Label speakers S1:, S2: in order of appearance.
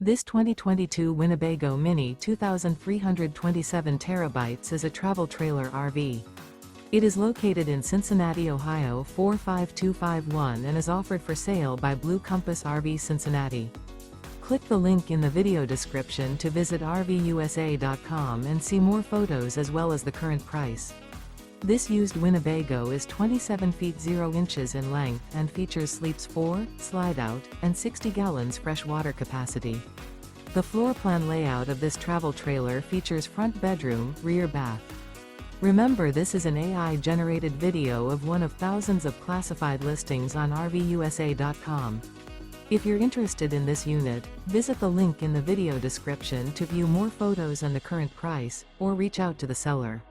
S1: This 2022 Winnebago Minnie 2,327 terabytes is a travel trailer RV. It is located in Cincinnati, Ohio 45251 and is offered for sale by Blue Compass RV Cincinnati. Click the link in the video description to visit RVUSA.com and see more photos as well as the current price. This used Winnebago is 27 feet 0 inches in length and features sleeps 4, slide-out, and 60 gallons fresh water capacity. The floor plan layout of this travel trailer features front bedroom, rear bath. Remember, this is an AI-generated video of one of thousands of classified listings on RVUSA.com. If you're interested in this unit, visit the link in the video description to view more photos and the current price, or reach out to the seller.